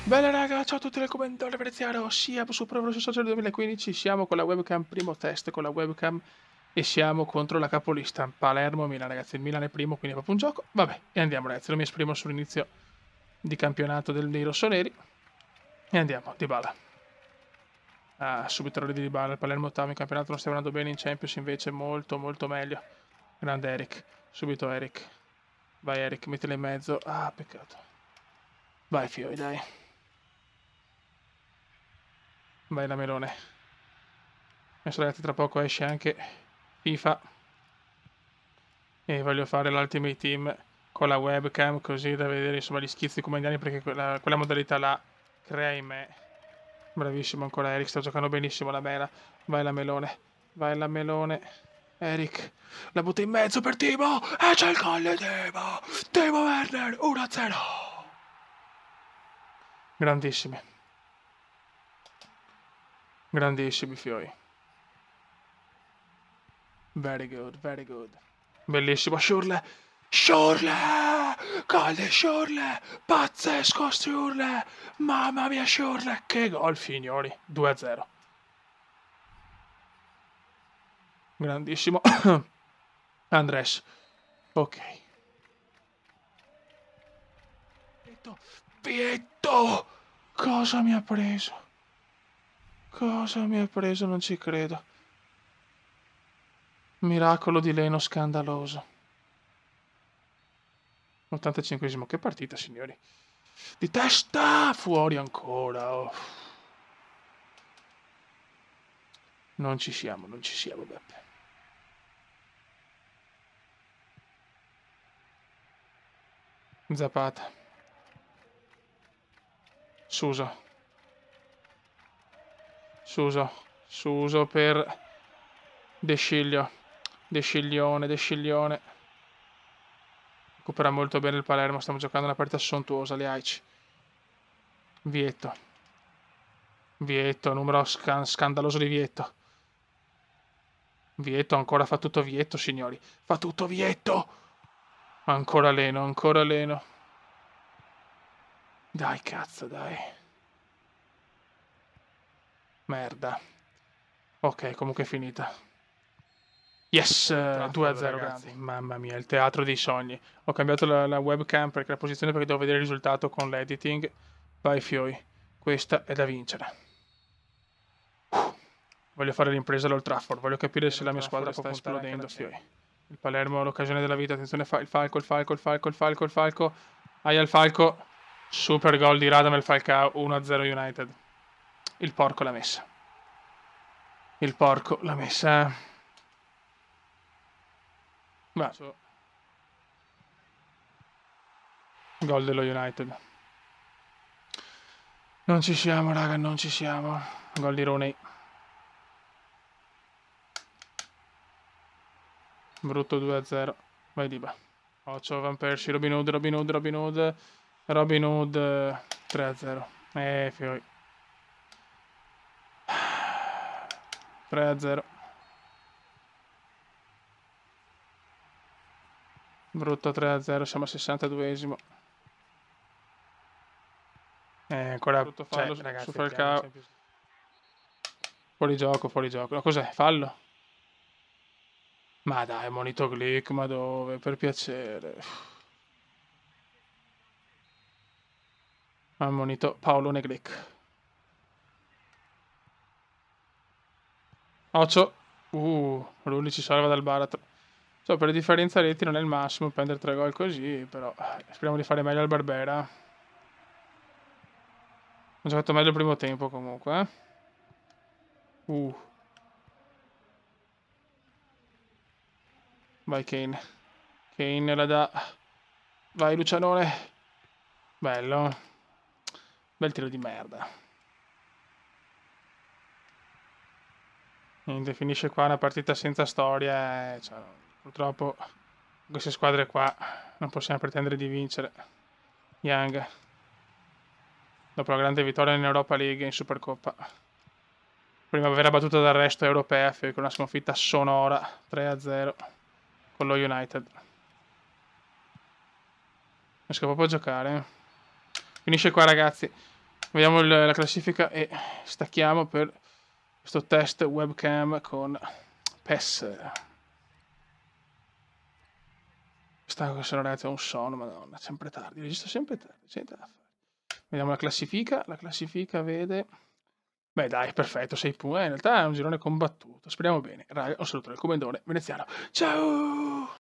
Bella raga, ciao a tutti del commento Veneziano, siamo su Pro Evolution Soccer 2015, siamo con la webcam, primo test con la webcam e siamo contro la capolista Palermo-Milan, ragazzi. Il Milan è primo, quindi è proprio un gioco. Vabbè, e andiamo ragazzi, non mi esprimo sull'inizio di campionato dei rossoneri. E andiamo, Dybala. Ah, subito errore di Dybala, il Palermo ottavo in campionato non stiamo andando bene, in Champions invece molto molto meglio. Grande Eric, subito Eric. Vai Eric, mettila in mezzo. Ah, peccato. Vai Fioi, dai. Vai la melone. Adesso ragazzi tra poco esce anche FIFA e voglio fare l'Ultimate Team con la webcam così da vedere insomma gli schizzi comandiani perché quella modalità là crea in me. Bravissimo ancora Eric, sta giocando benissimo la mela. Vai la melone, vai la melone. Eric, la butta in mezzo per Timo e c'è il gol di Timo. Timo Werner, 1-0. Grandissimi. Grandissimi fioi. Very good, very good. Bellissimo, Schürrle! Schürrle! Gol di Schürrle! Pazzesco Schürrle! Mamma mia Schürrle! Che gol, signori! 2-0. Grandissimo. Andres. Ok. Pietto! Cosa mi ha preso? Cosa mi ha preso? Non ci credo. Miracolo di Leno scandaloso. 85esimo. Che partita, signori. Di testa! Fuori ancora. Oh. Non ci siamo, Beppe. Zapata. Suso. Suso per De Sciglio. De Sciglione. Recupera molto bene il Palermo, stiamo giocando una partita sontuosa, le Aici. Vietto, numero scandaloso di Vietto. Vietto ancora fa tutto Vietto, signori. Fa tutto Vietto! Ancora Leno. Dai, cazzo, dai. Merda. Ok, comunque è finita. Yes, 2-0 ragazzi. Mamma mia, il teatro dei sogni. Ho cambiato la webcam perché la posizione perché devo vedere il risultato con l'editing. Vai Fioi, questa è da vincere. Voglio fare l'impresa all'Old Trafford, voglio capire se la mia squadra sta esplodendo, Fioi. Il Palermo, l'occasione della vita, attenzione, il Falco. Aia il Falco. Super gol di Radamel Falcao, 1-0 United. Il porco l'ha messa. Beh. Gol dello United. Non ci siamo, raga, non ci siamo. Gol di Rooney. Brutto 2-0. Vai Diba. Occhio, Van Persie, Robin Hood 3-0. Fioi. 3-0. Brutto 3-0, siamo al 62esimo. Ancora brutto fallo ragazzi, su Falcao. Fuori gioco. No, cos'è? Fallo? Ma dai, monito click, ma dove? Per piacere. Ammonito Paolone Glick. Occhio. Rulli ci salva dal baratro. So, per differenza reti non è il massimo prendere 3 gol così, però speriamo di fare meglio al Barbera. Ho giocato meglio il primo tempo comunque, Vai Kane. Kane la dà. Vai Lucianone. Bello. Bel tiro di merda. Niente, finisce qua una partita senza storia. Cioè, purtroppo queste squadre qua non possiamo pretendere di vincere. Young. Dopo la grande vittoria in Europa League e in Supercoppa. Primavera battuta dal resto europea con una sconfitta sonora 3-0 con lo United. Riesco proprio a giocare. Finisce qua ragazzi. Vediamo la classifica e stacchiamo per questo test webcam con PES. Stanco, se no ragazzi ho un sonno, madonna, sempre tardi, registro sempre tardi, niente da fare. Vediamo la classifica vede... Beh dai, perfetto, 6 punti, in realtà è un girone combattuto, speriamo bene. Raga, un saluto dal commendatore veneziano, ciao!